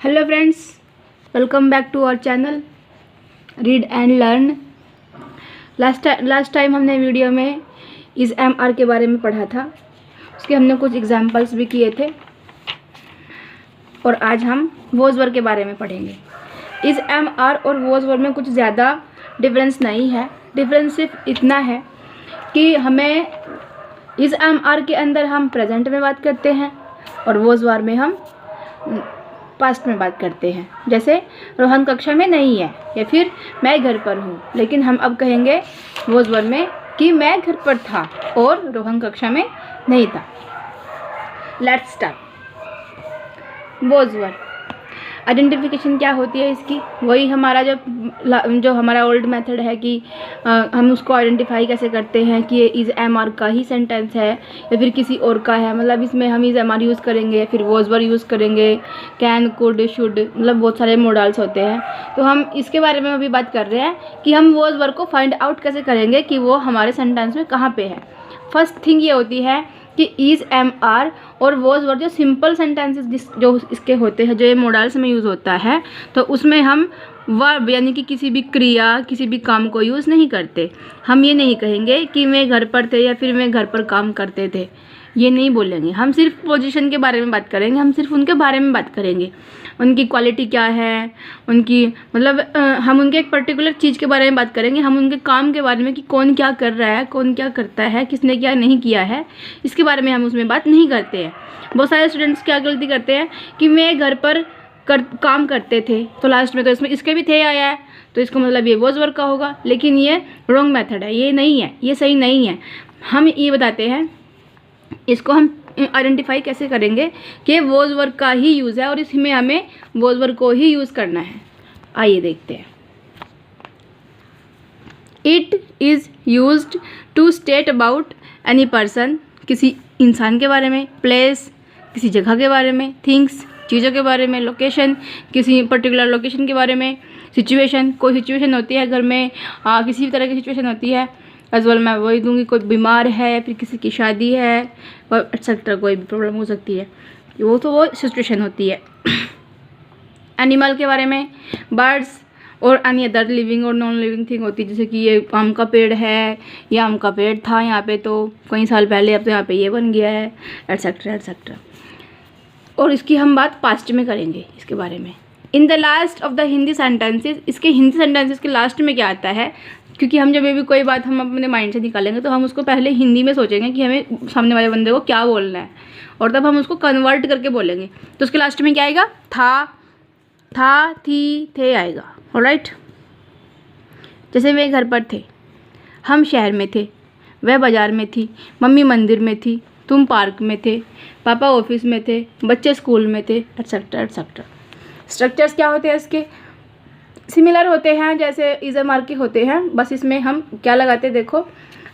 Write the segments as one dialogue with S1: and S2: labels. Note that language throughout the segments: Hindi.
S1: Hello friends, welcome back to our channel read and learn. Last time हमने वीडियो में इज़ एम आर के बारे में पढ़ा था। उसके हमने कुछ एग्जांपल्स भी किए थे और आज हम वॉज वर्ड के बारे में पढ़ेंगे। इज़ एम आर और वॉज वर्ड में कुछ ज़्यादा डिफरेंस नहीं है। डिफरेंस सिर्फ इतना है कि हमें इज़ एम आर के अंदर हम प्रेजेंट में बात करते हैं और वॉज वर्ड में हम पास्ट में बात करते हैं। जैसे रोहन कक्षा में नहीं है या फिर मैं घर पर हूँ, लेकिन हम अब कहेंगे वॉज वर्ड में कि मैं घर पर था और रोहन कक्षा में नहीं था। Let's start. Was word identification क्या होती है इसकी? वही हमारा जो हमारा ओल्ड मेथड है कि हम उसको आइडेंटिफाई कैसे करते हैं कि ये इज़ एम आर का ही सेंटेंस है या फिर किसी और का है। मतलब इसमें हम इज़ एम आर यूज़ करेंगे, फिर वॉज वर्ड यूज़ करेंगे, कैन, कुड, शुड, मतलब बहुत सारे मॉडल्स होते हैं। तो हम इसके बारे में अभी बात कर रहे हैं कि हम वॉज वर्ड को फाइंड आउट कैसे करेंगे कि वो हमारे सेंटेंस में कहाँ पे है। फर्स्ट थिंग ये होती है कि इज़ एम आर और वॉज वर्ड जो सिंपल सेंटेंसेस जो इसके होते हैं, जो ये मॉडल्स में यूज़ होता है, तो उसमें हम वर्ब यानी कि किसी भी क्रिया, किसी भी काम को यूज़ नहीं करते। हम ये नहीं कहेंगे कि मैं घर पर थे या फिर मैं घर पर काम करते थे, ये नहीं बोलेंगे। हम सिर्फ पोजीशन के बारे में बात करेंगे, हम सिर्फ उनके बारे में बात करेंगे। उनकी क्वालिटी क्या है, उनकी मतलब हम उनके एक पर्टिकुलर चीज़ के बारे में बात करेंगे। हम उनके काम के बारे में कि कौन क्या कर रहा है, कौन क्या करता है, किसने क्या नहीं किया है, इसके बारे में हम उसमें बात नहीं करते हैं। बहुत सारे स्टूडेंट्स क्या गलती करते हैं कि मैं घर पर काम करते थे, तो लास्ट में तो इसमें इसके भी थे आया है, तो इसको मतलब ये वॉज वर्ड का होगा। लेकिन ये रॉन्ग मेथड है, ये नहीं है, ये सही नहीं है। हम ये बताते हैं, इसको हम आइडेंटिफाई कैसे करेंगे कि वॉज वर्ड का ही यूज़ है और इसमें हमें वॉज वर्ड को ही यूज़ करना है। आइए देखते हैं। It is used to state about any person, किसी इंसान के बारे में, प्लेस, किसी जगह के बारे में, थिंग्स, चीज़ों के बारे में, लोकेशन, किसी पर्टिकुलर लोकेशन के बारे में, सिचुएशन, कोई सिचुएशन होती है घर में, किसी भी तरह की सिचुएशन होती है। एज वेल मैं वही दूंगी, कोई बीमार है, फिर किसी की शादी है और एक्सेट्रा, कोई भी प्रॉब्लम हो सकती है, वो सिचुएशन होती है। एनिमल के बारे में, बर्ड्स और एनी अदर लिविंग और नॉन लिविंग थिंग होती है। जैसे कि ये आम का पेड़ है, ये आम का पेड़ था यहाँ पे तो कई साल पहले, अब तो यहाँ पे ये बन गया है, एट्सेट्रा एट्सेट्रा। और इसकी हम बात पास्ट में करेंगे इसके बारे में। In the last of the Hindi sentences, इसके हिंदी सेंटेंसेस के लास्ट में क्या आता है? क्योंकि हम जब भी कोई बात हम अपने माइंड से निकालेंगे तो हम उसको पहले हिंदी में सोचेंगे कि हमें सामने वाले बंदे को क्या बोलना है, और तब हम उसको कन्वर्ट करके बोलेंगे। तो उसके लास्ट में क्या आएगा? था, थी, थे आएगा। ऑलराइट। जैसे वे घर पर थे, हम शहर में थे, वह बाज़ार में थी, मम्मी मंदिर में थी, तुम पार्क में थे, पापा ऑफिस में थे, बच्चे स्कूल में थे, एट्सेट्रा एट्सेट्रा। स्ट्रक्चर्स क्या होते हैं इसके? सिमिलर होते हैं जैसे इज़ एम आर के होते हैं, बस इसमें हम क्या लगाते हैं देखो।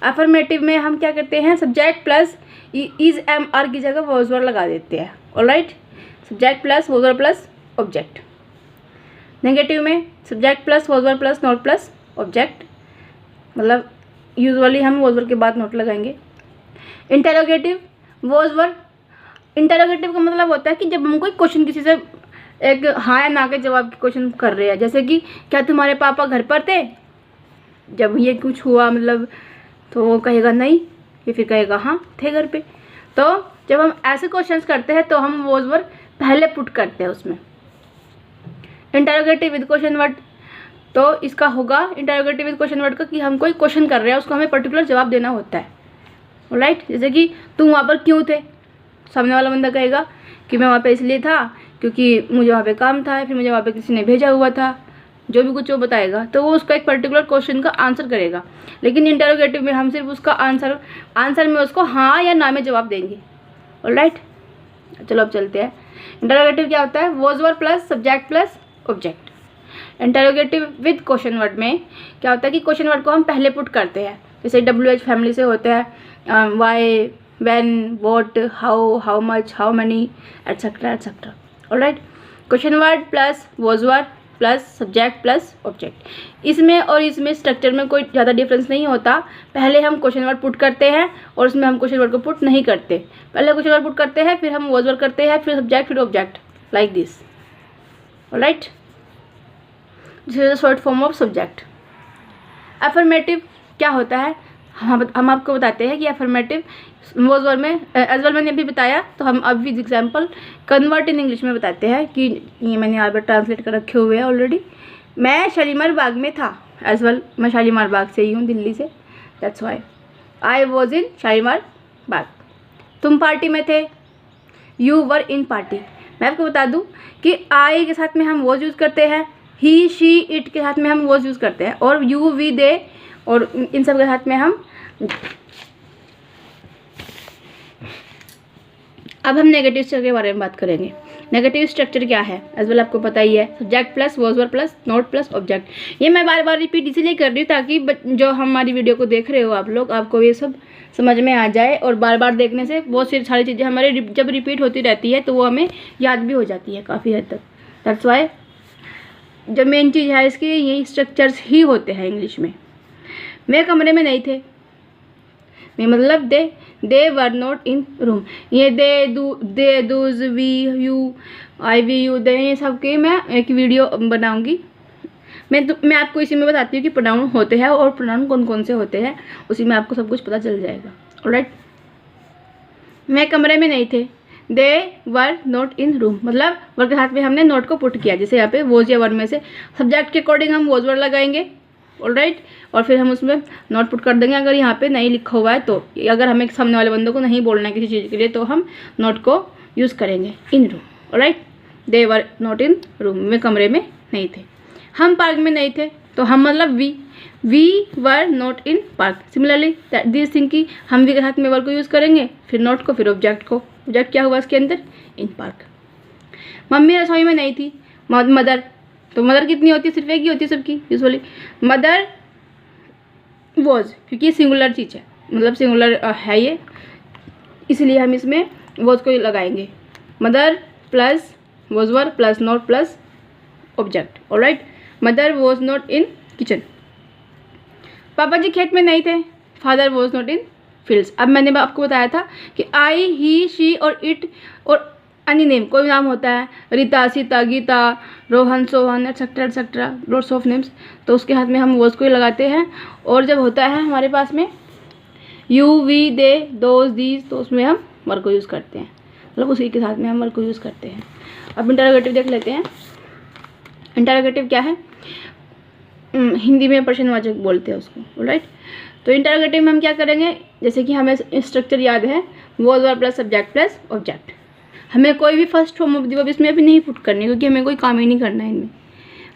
S1: अफर्मेटिव में हम क्या करते हैं, subject plus is am are की जगह वॉज वर्ड लगा देते हैं। Alright, subject plus was word plus object. Negative में subject plus was word plus not plus object, मतलब यूजुअली हम वॉज वर्ड के बाद नोट लगाएंगे। इंटेरोगेटिव वॉज वर्ड, इंटेरोगेटिव का मतलब होता है कि जब हम कोई क्वेश्चन किसी से एक हाँ या ना के जवाब के क्वेश्चन कर रहे हैं, जैसे कि क्या तुम्हारे पापा घर पर थे? जब ये कुछ हुआ मतलब तो वो कहेगा नहीं, या फिर कहेगा हाँ थे घर पे। तो जब हम ऐसे क्वेश्चंस करते हैं तो हम वॉज वर्ड पहले पुट करते हैं उसमें। इंटरोगेटिव विद क्वेश्चन वर्ड, तो इसका होगा इंटरोगेटिव विद क्वेश्चन वर्ड का कि हम कोई क्वेश्चन कर रहे हैं, उसको हमें पर्टिकुलर जवाब देना होता है। राइट, जैसे कि तुम वहाँ पर क्यों थे? सामने वाला बंदा कहेगा कि मैं वहाँ पे इसलिए था क्योंकि मुझे वहाँ पे काम था, फिर मुझे वहाँ पे किसी ने भेजा हुआ था, जो भी कुछ वो बताएगा, तो वो उसका एक पर्टिकुलर क्वेश्चन का आंसर करेगा। लेकिन इंटरोगेटिव में हम सिर्फ उसका आंसर में उसको हाँ या ना में जवाब देंगे। ऑलराइट, चलो अब चलते हैं। इंटरोगेटिव क्या होता है? Was word plus subject plus object. Interrogative with question word में क्या होता है कि क्वेश्चन वर्ड को हम पहले पुट करते हैं। जैसे WH फैमिली से होता है why, when, what, how much, how money, etcetera etcetera. Alright, question word plus was word plus subject plus object. इसमें और इसमें स्ट्रक्चर में कोई ज़्यादा डिफरेंस नहीं होता। पहले हम क्वेश्चन वर्ड पुट करते हैं और उसमें हम क्वेश्चन वर्ड को पुट नहीं करते। पहले क्वेश्चन वर्ड पुट करते हैं, फिर हम वॉज वर्ड करते हैं, फिर सब्जेक्ट, फिर object, like this. Alright, this is the short form of subject. Affirmative क्या होता है, हम आपको बताते हैं कि अफर्मेटिव वॉज वर्ब में एज वेल मैंने अभी बताया, तो हम अब with example convert in English में बताते हैं कि ये मैंने यहाँ पर ट्रांसलेट कर रखे हुए हैं ऑलरेडी। मैं शालीमार बाग में था, एज वेल मैं शालीमार बाग से ही हूँ, दिल्ली से, that's why I was in Shalimar Bagh. तुम पार्टी में थे, यू वर इन पार्टी। मैं आपको बता दूँ कि आई के साथ में हम वॉज यूज़ करते हैं, ही शी इट के साथ में हम वॉज यूज़ करते हैं, और यू वी दे और इन सब के साथ में हम। अब हम नेगेटिव स्ट्रक्चर के बारे में बात करेंगे। नेगेटिव स्ट्रक्चर क्या है, एज वेल आपको पता ही है, subject plus was verb plus not plus object. ये मैं बार बार रिपीट इसीलिए कर रही हूँ ताकि जो हमारी वीडियो को देख रहे हो आप लोग, आपको ये सब समझ में आ जाए, और बार बार देखने से बहुत सी सारी चीज़ें हमारे जब रिपीट होती रहती है तो वो हमें याद भी हो जाती है काफ़ी हद तक। दैट्स वाई जो मेन चीज़ है इसकी यही स्ट्रक्चर्स ही होते हैं इंग्लिश में। वे कमरे में नहीं थे, मैं मतलब दे वर नॉट इन रूम। ये they those we you I we you they, ये सब की मैं एक वीडियो बनाऊंगी। मैं आपको इसी में बताती हूँ कि प्रोनाउन होते हैं और प्रोनाउन कौन कौन से होते हैं, उसी में आपको सब कुछ पता चल जाएगा। ऑलराइट, मैं कमरे में नहीं थे, दे वर नॉट इन रूम, मतलब वर्ड के साथ में हमने नोट को पुट किया, जैसे यहाँ पे वॉज या वर में से सब्जेक्ट के अकॉर्डिंग हम वॉज वर्ड लगाएंगे। ऑलराइट, और फिर हम उसमें नोट पुट कर देंगे। अगर यहाँ पे नहीं लिखा हुआ है तो अगर हमें सामने वाले बंदों को नहीं बोलना है किसी चीज़ के लिए तो हम नोट को यूज़ करेंगे in room. Alright, they were not in room, में कमरे में नहीं थे। हम पार्क में नहीं थे, तो हम मतलब we were not in park. Similarly this thing की हम वी के साथ में वर्ब को यूज़ करेंगे, फिर नोट को, फिर ऑब्जेक्ट को। ऑब्जेक्ट क्या हुआ इसके अंदर, इन पार्क। मम्मी रसोई में नहीं थी, मदर, तो मदर कितनी होती है, सिर्फ एक ही होती है सबकी यूजुअली। मदर वॉज, क्योंकि सिंगुलर चीज़ है, मतलब सिंगुलर है ये, इसलिए हम इसमें वॉज को लगाएंगे। Mother plus was verb plus not plus object. Alright, mother was not in kitchen. पापा जी खेत में नहीं थे, father was not in fields. अब मैंने आपको बताया था कि आई ही शी और इट और एनी नेम, कोई नाम होता है, Rita Sita Gita Rohan Sohan etcetera etcetera, lots of names, तो उसके हाथ में हम वॉज को ही लगाते हैं। और जब होता है हमारे पास में you we they those these, तो उसमें हम वर्ब को यूज़ करते हैं, मतलब उसी के साथ में हम वर्ब को यूज़ करते हैं। अब इंटरोगेटिव देख लेते हैं। इंटरोगेटिव क्या है, हिंदी में प्रश्नवाचक बोलते हैं उसको। राइट, तो इंटरोगेटिव में हम क्या करेंगे, जैसे कि हमें स्ट्रक्चर याद है, was verb plus subject plus object. हमें कोई भी first form of the verb इसमें अभी नहीं पुट करनी, क्योंकि हमें कोई काम ही नहीं करना है इनमें।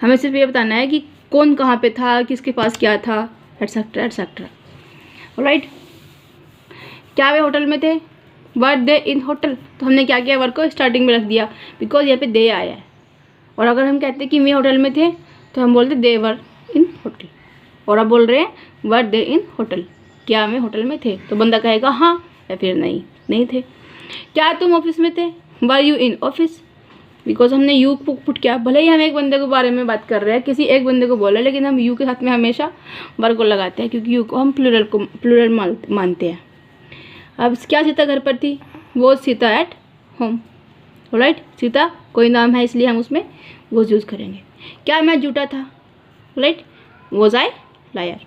S1: हमें सिर्फ ये बताना है कि कौन कहाँ पे था, किसके पास क्या था, एटसेट्रा एटसेट्रा। ऑलराइट, क्या वे होटल में थे, वर दे इन होटल, तो हमने क्या किया, वर्ब को स्टार्टिंग में रख दिया बिकॉज यहाँ पे दे आया है। और अगर हम कहते कि वे होटल में थे तो हम बोलते दे वर इन होटल। और अब बोल रहे हैं वर दे इन होटल, क्या वे होटल में थे, तो बंदा कहेगा हाँ या फिर नहीं थे। क्या तुम ऑफिस में थे, were you in office, because हमने यू पुट किया। भले ही हम एक बंदे के बारे में बात कर रहे हैं, किसी एक बंदे को बोल रहे हैं, लेकिन हम यू के साथ में हमेशा वर्ब को लगाते हैं, क्योंकि यू को हम प्लूरल मानते हैं। अब क्या सीता घर पर थी, वो Sita at home. Right, Sita कोई नाम है इसलिए हम उसमें वो यूज़ करेंगे। क्या मैं झूठा था, right, was I liar.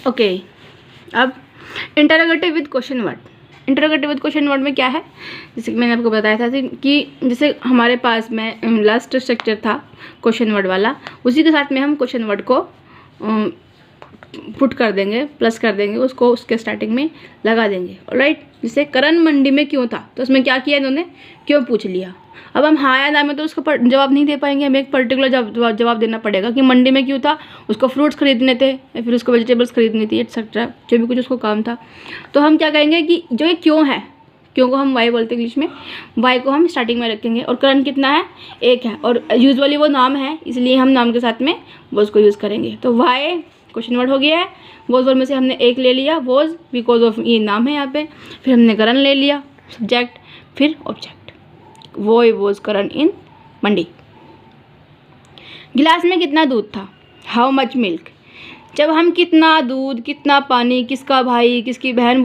S1: Okay, अब interrogative with question word. Interrogative with question word में क्या है, जैसे कि मैंने आपको बताया था कि जैसे हमारे पास में लास्ट स्ट्रक्चर था क्वेश्चन वर्ड वाला, उसी के साथ में हम क्वेश्चन वर्ड को पुट कर देंगे, प्लस कर देंगे, उसको उसके स्टार्टिंग में लगा देंगे। ऑलराइट, जैसे करण मंडी में क्यों था, तो उसमें क्या किया इन्होंने, क्यों पूछ लिया। अब हम हाँ या ना में तो उसका जवाब नहीं दे पाएंगे, हमें एक पर्टिकुलर जवाब देना पड़ेगा कि मंडी में क्यों था, उसको फ्रूट्स खरीदने थे या फिर उसको वेजिटेबल्स खरीदनी थी एटसेट्रा, जो भी कुछ उसको काम था। तो हम क्या कहेंगे कि जो ये क्यों है, क्यों को हम वाई बोलते हैं इंग्लिश में, वाई को हम स्टार्टिंग में रखेंगे। और करण कितना है, एक है, और यूजुअली वो नाम है, इसलिए हम नाम के साथ में वॉज को यूज़ करेंगे। तो वाई क्वेश्चन वर्ड हो गया है, वॉज वर्ड में से हमने एक ले लिया वॉज, बिकॉज ऑफ ये नाम है यहाँ पे, फिर हमने करण ले लिया सब्जेक्ट, फिर ऑब्जेक्ट, वो वॉज करण इन मंडी। गिलास में कितना दूध था, हाउ मच मिल्क। जब हम कितना दूध, कितना पानी, किसका भाई, किसकी बहन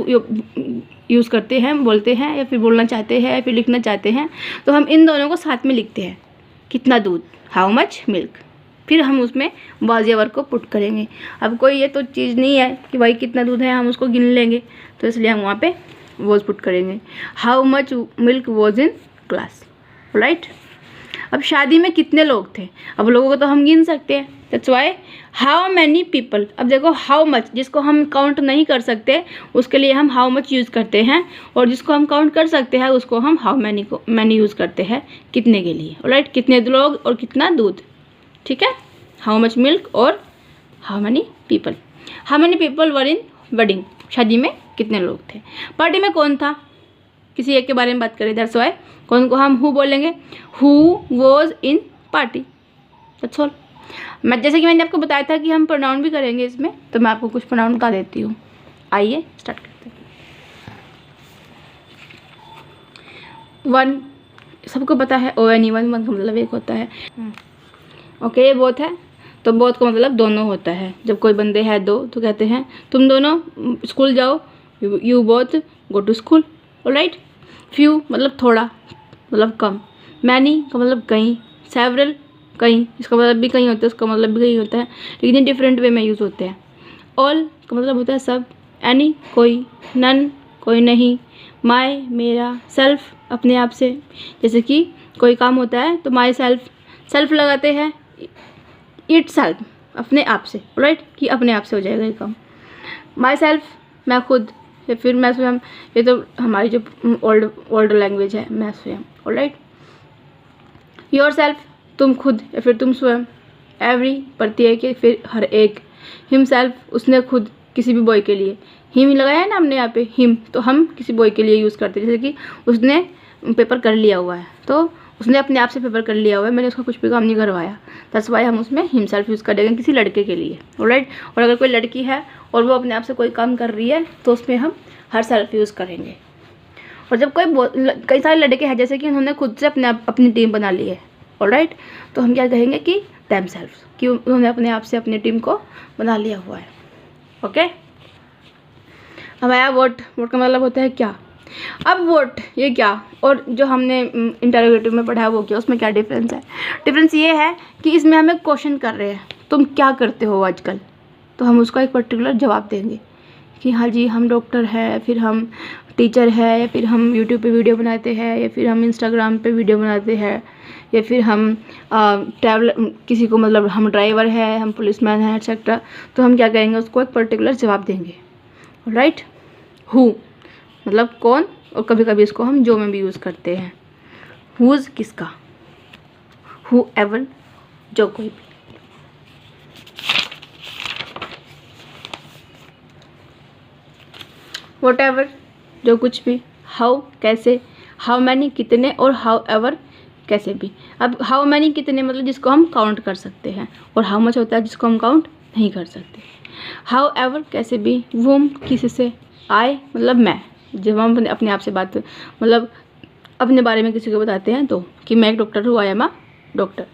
S1: यूज़ करते हैं, बोलते हैं या फिर बोलना चाहते हैं या फिर लिखना चाहते हैं, तो हम इन दोनों को साथ में लिखते हैं। कितना दूध, हाउ मच मिल्क, फिर हम उसमें was या were को पुट करेंगे। अब कोई ये तो चीज़ नहीं है कि भाई कितना दूध है हम उसको गिन लेंगे, तो इसलिए हम वहाँ पे was पुट करेंगे। How much milk was in class, right. अब शादी में कितने लोग थे, अब लोगों को तो हम गिन सकते हैं, that's why how many people. अब देखो हाउ मच, जिसको हम काउंट नहीं कर सकते उसके लिए हम हाउ मच यूज़ करते हैं, और जिसको हम काउंट कर सकते हैं उसको हम हाउ मैनी यूज़ करते हैं, कितने के लिए, राइट। कितने लोग और कितना दूध, ठीक है। हाउ मच मिल्क और how many people. How many people were in wedding, शादी में कितने लोग थे। पार्टी में कौन था, किसी एक के बारे में बात करें, दैट्स वाई कौन को हम हु बोलेंगे, who was in party, that's all. मैं जैसे कि मैंने आपको बताया था कि हम प्रोनाउन भी करेंगे इसमें, तो मैं आपको कुछ प्रोनाउन बता देती हूँ। आइए स्टार्ट करते हैं। वन, सबको पता है ONE, वन का मतलब एक होता है। ओके, ये बोथ है, तो बोथ का मतलब दोनों होता है। जब कोई बंदे हैं दो तो कहते हैं तुम दोनों स्कूल जाओ, you both go to school, alright. Few मतलब थोड़ा, मतलब कम। मैनी का मतलब कई। सेवरल कई, इसका मतलब भी कई होता है, उसका मतलब भी कई होता है, लेकिन ये डिफरेंट वे में यूज़ होते हैं। ऑल का मतलब होता है सब। एनी कोई। नन कोई नहीं। माई मेरा। सेल्फ अपने आप से, जैसे कि कोई काम होता है तो माई सेल्फ, सेल्फ लगाते हैं, इट सेल्फ अपने आप से, राइट, कि अपने आप से हो जाएगा ये काम। माई सेल्फ मैं खुद, या फिर मैं स्वयं, ये तो हमारी जो ओल्ड लैंग्वेज है, मैं स्वयं, ऑलराइट। योर सेल्फ तुम खुद या फिर तुम स्वयं। एवरी प्रत्येक या फिर हर एक। हिम सेल्फ उसने खुद, किसी भी बॉय के लिए। हिम ही लगाया है ना हमने यहाँ पे, हिम, तो हम किसी बॉय के लिए यूज़ करते हैं, जैसे कि उसने पेपर कर लिया हुआ है, तो उसने अपने आप से पेपर कर लिया हुआ है, मैंने उसका कुछ भी काम नहीं करवाया, दैट्स वाई हम उसमें हिम सेल्फ यूज़ करेंगे किसी लड़के के लिए, ऑलराइट। और अगर कोई लड़की है और वो अपने आप से कोई काम कर रही है तो उसमें हम हर सेल्फ यूज़ करेंगे। और जब कई सारे लड़के हैं जैसे कि उन्होंने खुद से अपनी टीम बना ली है, ऑलराइट, तो हम क्या कहेंगे कि देम सेल्फ, कि उन्होंने अपने आप से अपनी टीम को बना लिया हुआ है, ओके। अब आया वोट, वोट का मतलब होता है क्या। अब वोट ये क्या, और जो हमने इंटरोगेटिव में पढ़ा है वो क्या, उसमें क्या डिफरेंस है। डिफरेंस ये है कि इसमें हमें क्वेश्चन कर रहे हैं, तुम क्या करते हो आजकल, तो हम उसका एक पर्टिकुलर जवाब देंगे कि हाँ जी हम डॉक्टर है, फिर हम टीचर है, या फिर हम यूट्यूब पे वीडियो बनाते हैं, या फिर हम इंस्टाग्राम पे वीडियो बनाते हैं, या फिर हम ट्रैवल, किसी को मतलब हम ड्राइवर है, हम पुलिसमैन हैं, एक्सेट्रा। तो हम क्या करेंगे, उसको एक पर्टिकुलर जवाब देंगे, राइट। हु मतलब कौन, और कभी कभी इसको हम जो में भी यूज़ करते हैं। हुज़ किसका, हु एवर जो कोई भी। वॉट एवर जो कुछ भी। हाउ कैसे। हाउ मैनी कितने, और हाउ एवर कैसे भी। अब हाउ मैनी कितने मतलब जिसको हम काउंट कर सकते हैं, और हाउ मच होता है जिसको हम काउंट नहीं कर सकते। हाउ एवर कैसे भी। वुम किसी से। आई मतलब मैं, जब हम अपने आप से बात मतलब अपने बारे में किसी को बताते हैं तो, कि मैं एक डॉक्टर हूँ, आई एम अ डॉक्टर।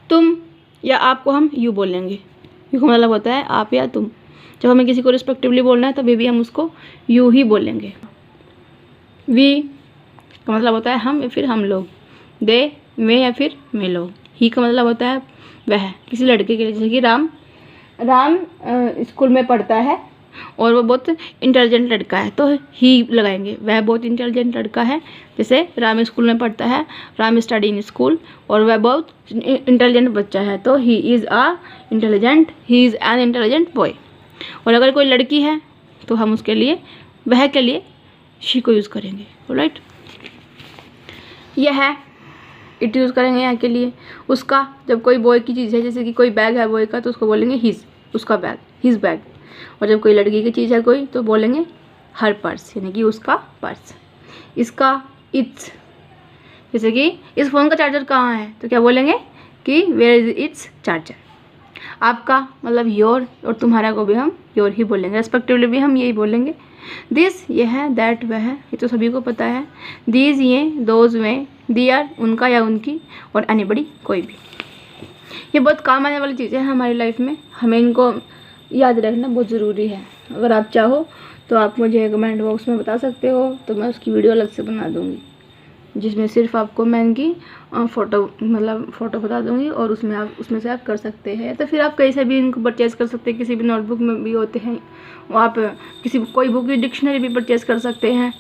S1: तुम या आपको हम यू बोलेंगे, यू का मतलब होता है आप या तुम। जब हमें किसी को रिस्पेक्टिवली बोलना है तभी भी हम उसको यू ही बोलेंगे। वी का मतलब होता है हम या फिर हम लोग। दे वे या फिर मैं लोग। ही का मतलब होता है वह, किसी लड़के के लिए, जैसे कि राम स्कूल में पढ़ता है और वो बहुत इंटेलिजेंट लड़का है, तो ही लगाएंगे, वह बहुत इंटेलिजेंट लड़का है। जैसे राम स्कूल में पढ़ता है, राम स्टडी इन स्कूल, और वह बहुत इंटेलिजेंट बच्चा है, तो he is an intelligent boy. और अगर कोई लड़की है तो हम उसके लिए, वह के लिए शी को यूज़ करेंगे, राइट। यह है, इट यूज़ करेंगे यहाँ के लिए। उसका, जब कोई बॉय की चीज़ है, जैसे कि कोई बैग है बॉय का, तो उसको बोलेंगे हिज, उसका बैग, हिज बैग। और जब कोई लड़की की चीज़ है कोई, तो बोलेंगे हर पर्स, यानी कि उसका पर्स। इसका, इट्स, जैसे कि इस फ़ोन का चार्जर कहाँ है, तो क्या बोलेंगे कि वेयर इज इट्स चार्जर। आपका मतलब योर, और तुम्हारा को भी हम योर ही बोलेंगे, रेस्पेक्टिवली भी हम यही बोलेंगे। दिस ये है, दैट वह है, ये तो सभी को पता है। दीज ये, दोज वे, दियर उनका या उनकी, और एनीबडी कोई भी। ये बहुत काम आने वाली चीज़ें हैं हमारी लाइफ में, हमें इनको याद रखना बहुत ज़रूरी है। अगर आप चाहो तो आप मुझे कमेंट बॉक्स में बता सकते हो, तो मैं उसकी वीडियो अलग से बना दूँगी जिसमें सिर्फ आपको मैं इनकी फ़ोटो बता दूँगी और उसमें से आप कर सकते हैं। तो फिर आप कहीं से भी इनको परचेज़ कर सकते हैं, किसी भी नोटबुक में भी होते हैं, आप कोई बुक की डिक्शनरी भी परचेज़ कर सकते हैं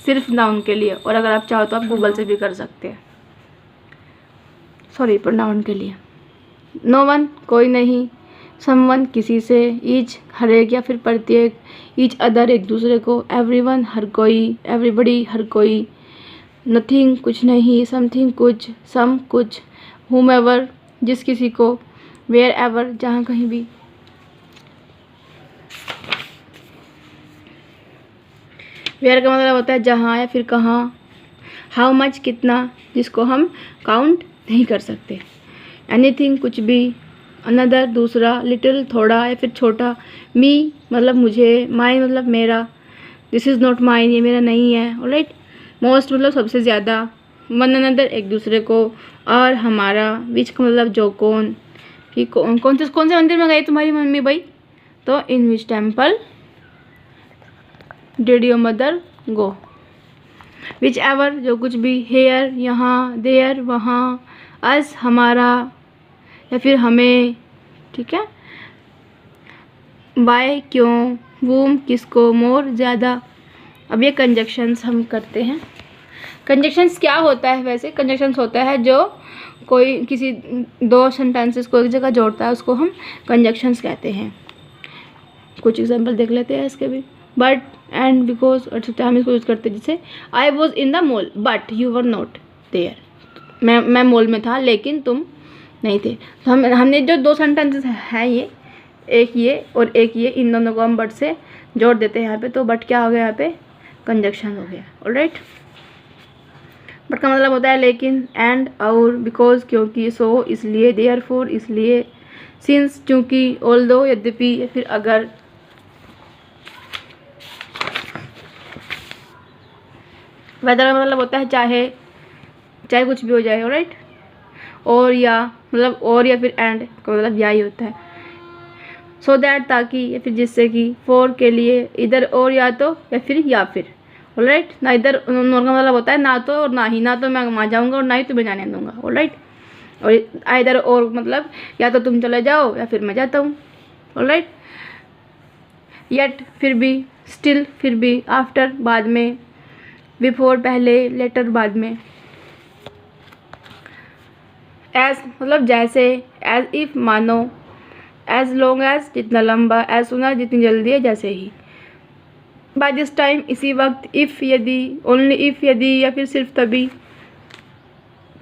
S1: सिर्फ नाउन के लिए, और अगर आप चाहो तो आप गूगल से भी कर सकते हैं, सॉरी प्रोनाउन के लिए। नो वन कोई नहीं, समवन किसी से, ईच हर एक या फिर प्रत्येक, ईच अदर एक दूसरे को, एवरीवन हर कोई, एवरीबडी हर कोई, नथिंग कुछ नहीं, समथिंग कुछ, सम कुछ, हुमेवर जिस किसी को, वेयर एवर जहाँ कहीं भी। वेयर का मतलब होता है जहाँ या फिर कहाँ। हाउ मच कितना, जिसको हम काउंट नहीं कर सकते। एनीथिंग कुछ भी। अनदर दूसरा। लिटिल थोड़ा या फिर छोटा। मी मतलब मुझे। माई मतलब मेरा। दिस इज़ नॉट माइन ये मेरा नहीं है। ऑलराइट। मोस्ट मतलब सबसे ज़्यादा। वन अनदर एक दूसरे को। और हमारा। विच का मतलब जो कौन, कि कौन से मंदिर में गई तुम्हारी मम्मी भाई, तो in which temple did your mother go. Whichever जो कुछ भी। हेयर यहाँ, देयर वहाँ, अस हमारा या फिर हमें, ठीक है। बाय क्यों, वूम किसको, मोर ज़्यादा। अब ये कंजक्शंस हम करते हैं। कंजक्शंस क्या होता है वैसे? कंजक्शंस होता है जो कोई किसी दो सेंटेंसेस को एक जगह जोड़ता है, उसको हम कंजक्शंस कहते हैं। कुछ एग्जांपल देख लेते हैं इसके भी। बट, एंड, बिकॉज और हम इसको यूज़ करते हैं, जैसे I was in the mall but you were not there. मैं मॉल में था लेकिन तुम नहीं थे। तो हमने जो दो सेंटेंसेस हैं, ये और एक ये, इन दोनों को हम बट से जोड़ देते हैं यहाँ पे, तो बट क्या हो गया यहाँ पे? कंजक्शन हो गया। ऑलराइट। बट का मतलब होता है लेकिन, एंड, और, बिकॉज क्योंकि, सो इसलिए, देयरफॉर इसलिए, सिंस चूंकि, ऑल्दो यद्यपि, या फिर अगर। वेदर का मतलब होता है चाहे कुछ भी हो जाए। ऑलराइट। और या मतलब और या फिर एंड का मतलब या ही होता है। सो दैट ताकि, या फिर जिससे कि, फॉर के लिए, इधर और या तो या फिर। ऑलराइट। ना इधर नॉर का मतलब होता है ना तो और ना ही, ना तो मैं वहाँ जाऊँगा और ना ही तुम्हें जाने दूँगा। ऑलराइट। और इधर और मतलब या तो तुम चले जाओ या फिर मैं जाता हूँ। ऑलराइट। येट फिर भी, स्टिल फिर भी, आफ्टर बाद में, बिफोर पहले, लेटर बाद में। एज मतलब जैसे, एज इफ मानो, एज लॉन्ग एज जितना लंबा, एज सुन एज जितनी जल्दी है, जैसे ही। बाय दिस टाइम इसी वक्त, इफ़ यदि, ओनली इफ़ यदि, या फिर सिर्फ तभी।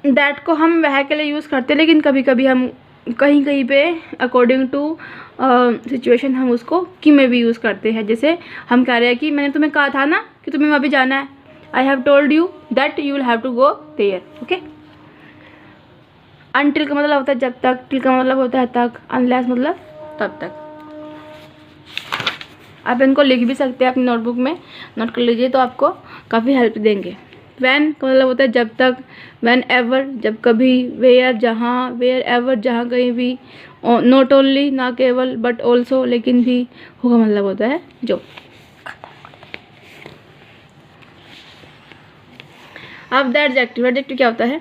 S1: दैट को हम वह के लिए यूज़ करते हैं, लेकिन कभी कभी हम कहीं पे अकॉर्डिंग टू सिचुएशन हम उसको कि में भी यूज़ करते हैं। जैसे हम कह रहे हैं कि मैंने तुम्हें कहा था ना कि तुम्हें वहाँ भी जाना है। I have told you that you will have to go there. Okay. Until का मतलब होता है जब तक, टिल का मतलब होता है तक, अनलेस मतलब तब तक। आप इनको लिख भी सकते हैं अपनी नोटबुक में, नोट कर लीजिए तो आपको काफ़ी हेल्प देंगे। वैन का मतलब होता है जब तक, वैन एवर जब कभी, वेयर जहाँ, वेयर एवर जहाँ कहीं भी, नॉट ओनली ना केवल, बट ऑल्सो लेकिन भी, हु का मतलब होता है जो। अब द एडजेक्टिव, एडजेक्टिव क्या होता है?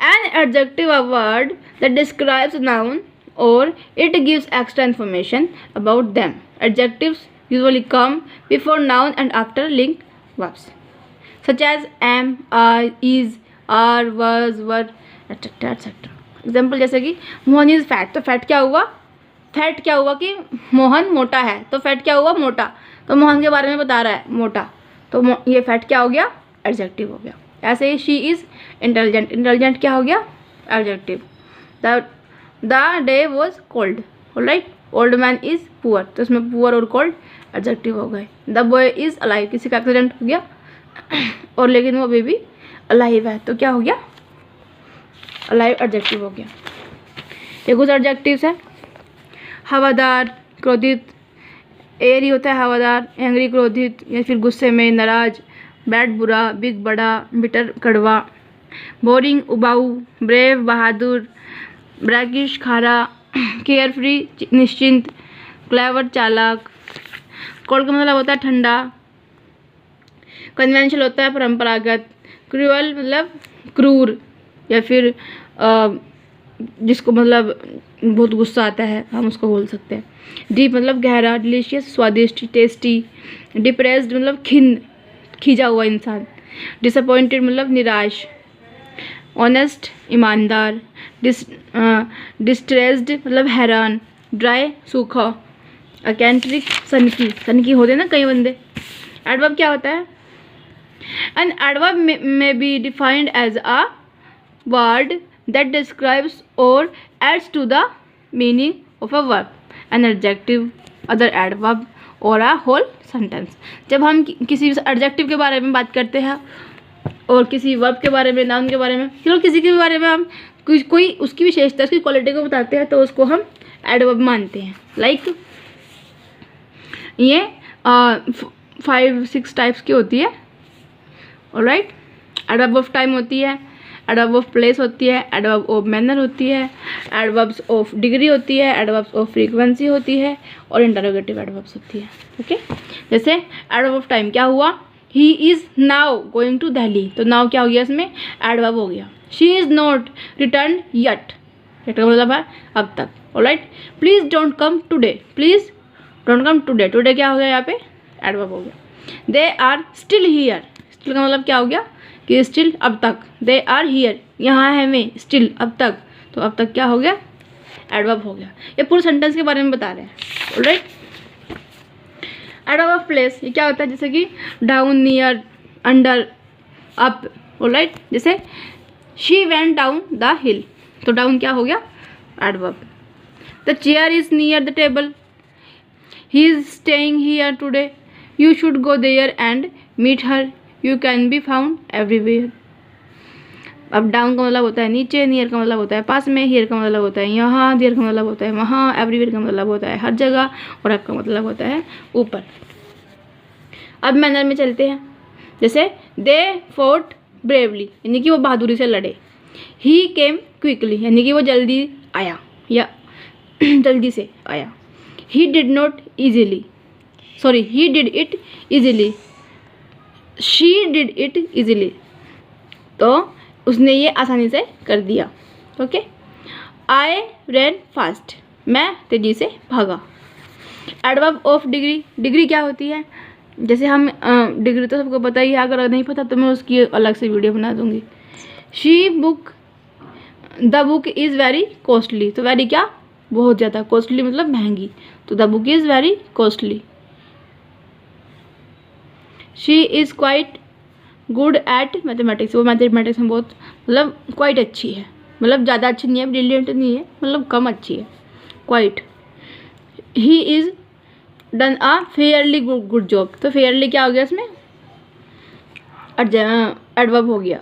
S1: An adjective a word that describes noun और it gives extra information about them. Adjectives usually come before noun and after linked verbs such as am, are, is, are, was, were, etc etc. Example जैसे कि मोहन इज फैट, तो फैट क्या हुआ? फैट क्या हुआ कि मोहन मोटा है, तो फैट क्या हुआ? मोटा। तो मोहन के बारे में बता रहा है मोटा, तो ये फैट क्या हो गया? एडजेक्टिव हो गया। ऐसे ही शी इज़ इंटेलिजेंट, इंटेलिजेंट क्या हो गया? Adjective. The day was cold. Alright. Old man is poor, तो इसमें पुअर और कोल्ड एडजेक्टिव हो गए। द बॉय इज़ अलाइव, किसी का एक्सीडेंट हो गया और लेकिन वो बेबी अलाइव है, तो क्या हो गया? अलाइव एडजेक्टिव हो गया। ये कुछ एडजेक्टिव्स हैं। हवादार, क्रोधित, एरी होता है हवादार, एंग्री क्रोधित या फिर गुस्से में, नाराज, बैड बुरा, बिग बड़ा, बिटर कड़वा, बोरिंग उबाऊ, ब्रेव बहादुर, ब्रैगिश खारा, केयर फ्री निश्चिंत, क्लेवर चालाक। कोल्ड का मतलब होता है ठंडा, कन्वेंशनल होता है परंपरागत, क्रूअल मतलब क्रूर, या फिर जिसको मतलब बहुत गुस्सा आता है हम उसको बोल सकते हैं। डीप मतलब गहरा, डिलीशियस स्वादिष्ट, टेस्टी। डिप्रेस्ड मतलब खिंचा हुआ इंसान। डिसअपॉइंटेड मतलब निराश। ऑनेस्ट ईमानदार। डिस्ट्रेस्ड मतलब हैरान। ड्राई सूखा। अकेंट्रिक सनकी होते ना कई बंदे। एडवर्ब क्या होता है? An adverb may be defined as a word that describes or adds to the meaning of a verb, an adjective, other adverb or a whole sentence। जब हम किसी एडजेक्टिव के बारे में बात करते हैं और किसी वर्ब के बारे में, नाउन के बारे में, चलो किसी के बारे में हम कोई उसकी विशेषता, उसकी क्वालिटी को बताते हैं तो उसको हम एडवर्ब मानते हैं। लाइक ये 5-6 टाइप्स की होती है। ऑलराइट, एडवर्ब ऑफ टाइम होती है, एडवर्ब ऑफ प्लेस होती है, एडवर्ब ऑफ मैनर होती है, एडवर्ब्स ऑफ डिग्री होती है, एडवर्ब्स ऑफ फ्रीक्वेंसी होती है और इंटरोगेटिव एडवर्ब्स होती है। ओके, जैसे एडवर्ब ऑफ टाइम क्या हुआ? He is now going to Delhi, तो नाउ क्या हो गया इसमें? एडवर्ब हो गया। She is not return yet, yet का मतलब है अब तक। ऑलराइट, please don't come today, please don't come today, today क्या हो गया यहाँ पे? एडवर्ब हो गया। They are still here, still का मतलब क्या हो गया कि स्टिल अब तक। दे आर हियर, यहाँ है मैं, स्टिल अब तक, तो अब तक क्या हो गया? एडवर्ब हो गया। ये पूरे सेंटेंस के बारे में बता रहे हैं। ऑलराइट, एडवर्ब ऑफ प्लेस ये क्या होता है? जैसे कि down, near, under, up. Alright, जैसे she went down the hill, तो डाउन क्या हो गया? Adverb. The chair is near the table, he is staying here today, you should go there and meet her, you can be found everywhere. अब डाउन का मतलब होता है नीचे, नियर का मतलब होता है पास में, हियर का मतलब होता है यहाँ, देयर का मतलब होता है वहाँ, एवरीवेयर का मतलब होता है हर जगह, और अप का मतलब होता है ऊपर। अब मैनर में चलते हैं। जैसे दे फोर्ट ब्रेवली, यानी कि वो बहादुरी से लड़े। ही केम क्विकली, यानी कि वो जल्दी आया या जल्दी से आया। He did not easily, sorry he did it easily, she did it easily, तो उसने ये आसानी से कर दिया। ओके, आई रैन फास्ट, मैं तेजी से भागा। एडवर्ब ऑफ डिग्री, डिग्री क्या होती है? जैसे हम डिग्री तो सबको पता ही है, अगर नहीं पता तो मैं उसकी अलग से वीडियो बना दूंगी। She book, the book is very costly, तो वेरी क्या? बहुत ज़्यादा, कॉस्टली मतलब महंगी, तो the book is very costly. She is quite good at mathematics, वो मैथमेटिक्स में बहुत मतलब क्वाइट अच्छी है, मतलब ज़्यादा अच्छी नहीं है, ब्रिलियंट नहीं है, मतलब कम अच्छी है, quite. He is done a fairly good job, तो फेयरली क्या हो गया इसमें? एडवर्ब हो गया।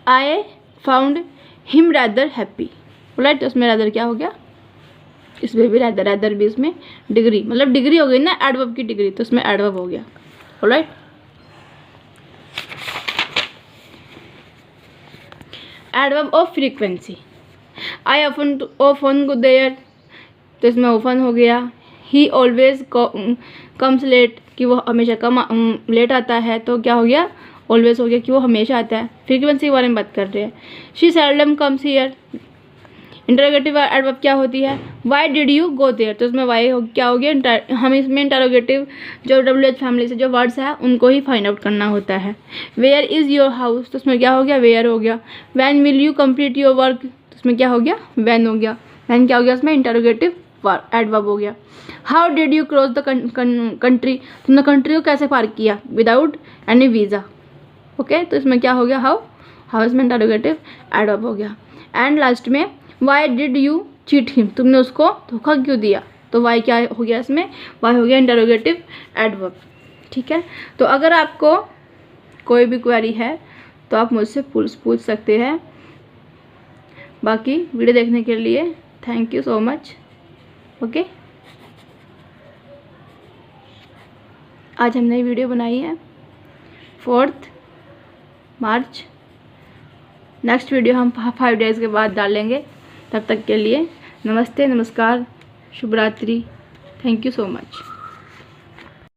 S1: I found him rather happy, right, तो उसमें रैदर क्या हो गया? इसमें भी रैदर, रैदर भी इसमें डिग्री, मतलब डिग्री हो गई ना एडवर्ब की डिग्री, तो उसमें एडवर्ब हो गया। Alright, adverb of frequency, I often go there, तो इसमें ऑफन हो गया। ही ऑलवेज कम्स लेट, कि वो हमेशा लेट आता है, तो क्या हो गया? ऑलवेज हो गया कि वो हमेशा आता है। फ्रीक्वेंसी के बारे में बात कर रहे हैं। She seldom comes here. Interrogative adverb क्या होती है? Why did you go there, तो इसमें वाई क्या हो गया? हम इसमें इंटरोगेटिव जो WH फैमिली से जो वर्ड्स है उनको ही फाइंड आउट करना होता है। वेयर इज़ योर हाउस, तो उसमें क्या हो गया? वेयर हो गया। Van will you complete your work, तो उसमें क्या हो गया? वैन हो गया। वैन क्या हो गया? उसमें इंटरोगेटिव एडवर्ब हो गया। How did you cross the country, तुमने कंट्री को कैसे पार किया? Without any visa. ओके, तो इसमें क्या हो गया? हाउ इसमें इंटरोगेटिव एडवर्ब हो गया। एंड लास्ट में Y did you cheat him, तुमने उसको धोखा क्यों दिया, तो वाई क्या हो गया? इसमें वाई हो गया इंटरोगेटिव एडवर्ब। ठीक है, तो अगर आपको कोई भी क्वेरी है तो आप मुझसे पूछ सकते हैं। बाकी वीडियो देखने के लिए thank you so much. Okay, आज हमने वीडियो बनाई है 4 मार्च। नेक्स्ट वीडियो हम 5 डेज़ के बाद डालेंगे। तब तक के लिए नमस्ते, नमस्कार, शुभ रात्रि। Thank you so much.